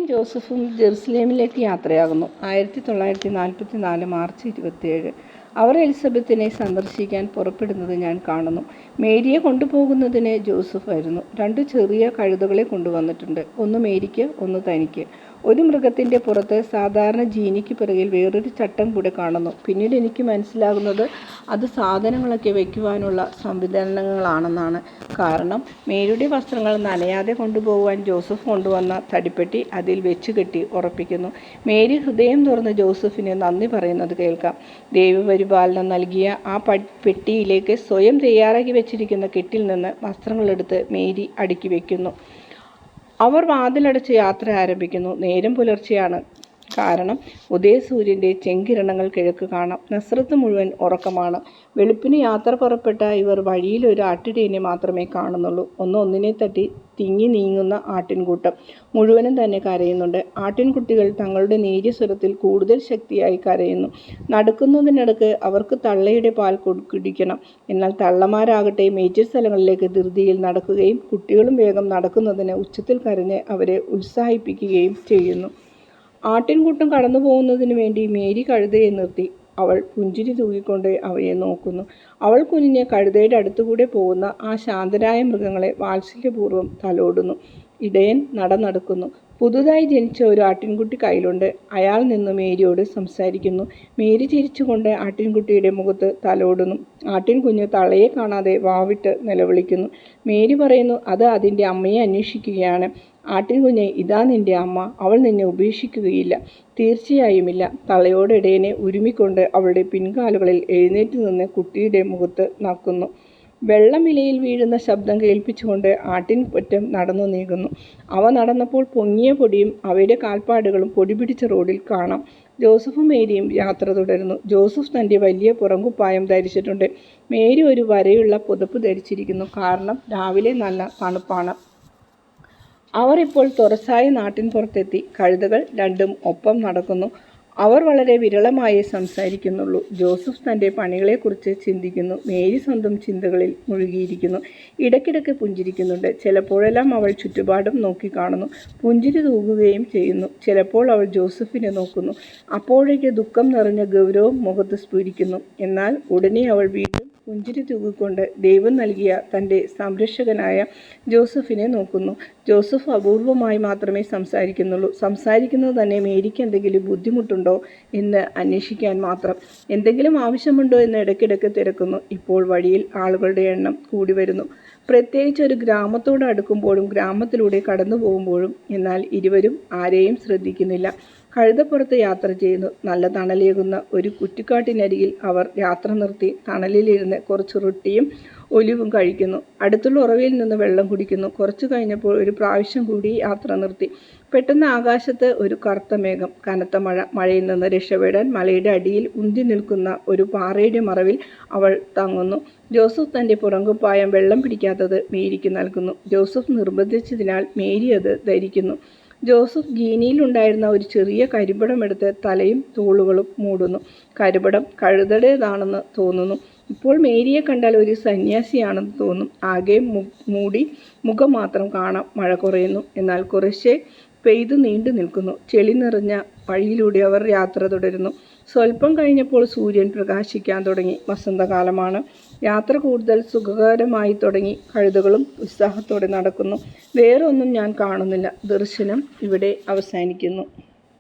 ജോസഫും ജെറുസലേമിലേക്ക് യാത്രയാകുന്നു. 1944 മാർച്ച് 27. അവർ എലിസബത്തിനെ സന്ദർശിക്കാൻ പുറപ്പെടുന്നത് ഞാൻ കാണുന്നു. മേരിയെ കൊണ്ടുപോകുന്നതിന് ജോസഫ് വരുന്നു. 2 ചെറിയ കഴുതകളെ കൊണ്ടുവന്നിട്ടുണ്ട്. ഒന്ന് മേരിക്ക്, ഒന്ന് തനിക്ക്. ഒരു മൃഗത്തിൻ്റെ പുറത്ത് സാധാരണ ജീനിക്ക് പിറകിൽ വേറൊരു ചട്ടം കൂടെ കാണുന്നു. പിന്നീട് എനിക്ക് മനസ്സിലാകുന്നത് അത് സാധനങ്ങളൊക്കെ വയ്ക്കുവാനുള്ള സംവിധാനങ്ങളാണെന്നാണ്. കാരണം മേരിയുടെ വസ്ത്രങ്ങൾ നനയാതെ കൊണ്ടുപോകുവാൻ ജോസഫ് കൊണ്ടുവന്ന തടിപ്പെട്ടി അതിൽ വെച്ച് കെട്ടി ഉറപ്പിക്കുന്നു. മേരി ഹൃദയം തുറന്ന് ജോസഫിന് നന്ദി പറയുന്നത് കേൾക്കാം. ദൈവപരിപാലനം നൽകിയ ആ പെട്ടിയിലേക്ക് സ്വയം തയ്യാറാക്കി വെച്ചിരിക്കുന്ന കെട്ടിൽ നിന്ന് വസ്ത്രങ്ങളെടുത്ത് മേരി അടുക്കി വയ്ക്കുന്നു. അവർ വാതിലടച്ച് യാത്ര ആരംഭിക്കുന്നു. നേരം പുലർച്ചെയാണ്. കാരണം ഉദയസൂര്യൻ്റെ ചെങ്കിരണങ്ങൾ കിഴക്ക് കാണാം. നസ്രത്ത് മുഴുവൻ ഉറക്കമാണ്. വെളുപ്പിന് യാത്ര പുറപ്പെട്ട ഇവർ വഴിയിൽ ഒരു ആട്ടിടയനെ മാത്രമേ കാണുന്നുള്ളൂ. ഒന്നിനെ തട്ടി തിങ്ങി നീങ്ങുന്ന ആട്ടിൻകൂട്ടം മുഴുവനും തന്നെ കരയുന്നുണ്ട്. ആട്ടിൻകുട്ടികൾ തങ്ങളുടെ നേരിയ സ്വരത്തിൽ കൂടുതൽ ശക്തിയായി കരയുന്നു. നടക്കുന്നതിനിടക്ക് അവർക്ക് തള്ളയുടെ പാൽ കുടിക്കണം. എന്നാൽ തള്ളമാരാകട്ടെ മേച്ചിൽ സ്ഥലങ്ങളിലേക്ക് ധൃതിയിൽ നടക്കുകയും കുട്ടികളും വേഗം നടക്കുന്നതിന് ഉച്ചത്തിൽ കരഞ്ഞ് അവരെ ഉത്സാഹിപ്പിക്കുകയും ചെയ്യുന്നു. ആട്ടിൻകൂട്ടം കടന്നു പോകുന്നതിന് വേണ്ടി മേരി കഴുതയെ നിർത്തി. അവൾ പുഞ്ചിരി തൂകിക്കൊണ്ട് അവയെ നോക്കുന്നു. അവൾ കുനിഞ്ഞ് കഴുതയുടെ അടുത്തുകൂടെ പോകുന്ന ആ ശാന്തരായ മൃഗങ്ങളെ വാത്സല്യപൂർവ്വം തലോടുന്നു. ഇടയൻ നടക്കുന്നു. പുതുതായി ജനിച്ച ഒരു ആട്ടിൻകുട്ടി കയ്യിലുണ്ട്. അയാൾ നിന്ന് മേരിയോട് സംസാരിക്കുന്നു. മേരി ചിരിച്ചുകൊണ്ട് ആട്ടിൻകുട്ടിയുടെ മുഖത്ത് തലോടുന്നു. ആട്ടിൻകുഞ്ഞ് തള്ളയെ കാണാതെ വാവിട്ട് നിലവിളിക്കുന്നു. മേരി പറയുന്നു, അത് അതിൻ്റെ അമ്മയെ അന്വേഷിക്കുകയാണ്. ആട്ടിൻകുഞ്ഞെ, ഇതാ നിന്റെ അമ്മ. അവൾ നിന്നെ ഉപേക്ഷിക്കുകയില്ല. തീർച്ചയായുമില്ല. തള്ളയോട് ഇടയനെ ഉരുമിക്കൊണ്ട് അവളുടെ പിൻകാലുകളിൽ എഴുന്നേറ്റ് നിന്ന് കുട്ടിയുടെ മുഖത്ത് നക്കുന്നു. വെള്ളം ഇലയിൽ വീഴുന്ന ശബ്ദം കേൾപ്പിച്ചുകൊണ്ട് ആട്ടിൻപറ്റം നടന്നു നീങ്ങുന്നു. അവ നടന്നപ്പോൾ പൊങ്ങിയ പൊടിയും അവയുടെ കാൽപ്പാടുകളും പൊടി പിടിച്ച റോഡിൽ കാണാം. ജോസഫും മേരിയും യാത്ര തുടരുന്നു. ജോസഫ് തൻ്റെ വലിയ പുറംകുപ്പായം ധരിച്ചിട്ടുണ്ട്. മേരി ഒരു വരയുള്ള പുതപ്പ് ധരിച്ചിരിക്കുന്നു. കാരണം രാവിലെ നല്ല തണുപ്പാണ്. അവർ ഇപ്പോൾ തുറസായ നാട്ടിൻ പുറത്തെത്തി. കഴുതകൾ രണ്ടും ഒപ്പം നടക്കുന്നു. അവർ വളരെ വിരളമായേ സംസാരിക്കുന്നുള്ളൂ. ജോസഫ് തൻ്റെ പണികളെക്കുറിച്ച് ചിന്തിക്കുന്നു. മേരി സ്വന്തം ചിന്തകളിൽ മുഴുകിയിരിക്കുന്നു. ഇടയ്ക്കിടയ്ക്ക് പുഞ്ചിരിക്കുന്നുണ്ട്. ചിലപ്പോഴെല്ലാം അവൾ ചുറ്റുപാടും നോക്കിക്കാണുന്നു. പുഞ്ചിരി തൂകുകയും ചെയ്യുന്നു. ചിലപ്പോൾ അവൾ ജോസഫിനെ നോക്കുന്നു. അപ്പോഴേക്ക് ദുഃഖം നിറഞ്ഞ ഗൗരവം മുഖത്ത് സ്ഫുരിക്കുന്നു. എന്നാൽ ഉടനെ അവൾ വീണ്ടും പുഞ്ചിരി തൂകിക്കൊണ്ട് ദൈവം നൽകിയ തൻ്റെ സംരക്ഷകനായ ജോസഫിനെ നോക്കുന്നു. ജോസഫ് അപൂർവമായി മാത്രമേ സംസാരിക്കുന്നുള്ളൂ. സംസാരിക്കുന്നത് തന്നെ മേരിക്ക് എന്തെങ്കിലും ബുദ്ധിമുട്ടുണ്ടോ എന്ന് അന്വേഷിക്കാൻ മാത്രം. എന്തെങ്കിലും ആവശ്യമുണ്ടോ എന്ന് ഇടയ്ക്കിടയ്ക്ക് തിരക്കുന്നു. ഇപ്പോൾ വഴിയിൽ ആളുകളുടെ എണ്ണം കൂടി വരുന്നു. പ്രത്യേകിച്ച് ഒരു ഗ്രാമത്തോട് അടുക്കുമ്പോഴും ഗ്രാമത്തിലൂടെ കടന്നു പോകുമ്പോഴും. എന്നാൽ ഇരുവരും ആരെയും ശ്രദ്ധിക്കുന്നില്ല. കഴുതപ്പുറത്ത് യാത്ര ചെയ്യുന്നു. നല്ല തണലേകുന്ന ഒരു കുറ്റിക്കാട്ടിനരികിൽ അവർ യാത്ര നിർത്തി തണലിലിരുന്ന് കുറച്ച് റൊട്ടിയും ഒലിവും കഴിക്കുന്നു. അടുത്തുള്ള ഉറവയിൽ നിന്ന് വെള്ളം കുടിക്കുന്നു. കുറച്ചു കഴിഞ്ഞപ്പോൾ ഒരു പ്രാവശ്യം കൂടി യാത്ര നിർത്തി. പെട്ടെന്ന് ആകാശത്ത് ഒരു കറുത്ത മേഘം. കനത്ത മഴ. മഴയിൽ നിന്ന് രക്ഷപ്പെടാൻ മലയുടെ അടിയിൽ ഉന്തി നിൽക്കുന്ന ഒരു പാറയുടെ മറവിൽ അവൾ തങ്ങുന്നു. ജോസഫ് തൻ്റെ പുറംകുപ്പായം വെള്ളം പിടിക്കാത്തത് മേരിക്ക് നൽകുന്നു. ജോസഫ് നിർബന്ധിച്ചതിനാൽ മേരി അത് ധരിക്കുന്നു. ജോസഫ് ഗീനിയിലുണ്ടായിരുന്ന ഒരു ചെറിയ കരിമ്പടം എടുത്ത് തലയും തോളുകളും മൂടുന്നു. കരിമ്പടം കഴുതയുടേതാണെന്ന് തോന്നുന്നു. ഇപ്പോൾ മേരിയെ കണ്ടാൽ ഒരു സന്യാസിയാണെന്ന് തോന്നും. ആകെ മൂടി മുഖം മാത്രം കാണാം. മഴ കുറയുന്നു. എന്നാൽ കുറേശ്ശെ പെയ്തു നീണ്ടു നിൽക്കുന്നു. ചെളി നിറഞ്ഞ വഴിയിലൂടെ അവർ യാത്ര തുടരുന്നു. സ്വല്പം കഴിഞ്ഞപ്പോൾ സൂര്യൻ പ്രകാശിക്കാൻ തുടങ്ങി. വസന്തകാലമാണ്. യാത്ര കൂടുതൽ സുഖകരമായി തുടങ്ങി. കഴുതകളും ഉത്സാഹത്തോടെ നടക്കുന്നു. വേറെ ഒന്നും ഞാൻ കാണുന്നില്ല. ദർശനം ഇവിടെ അവസാനിക്കുന്നു.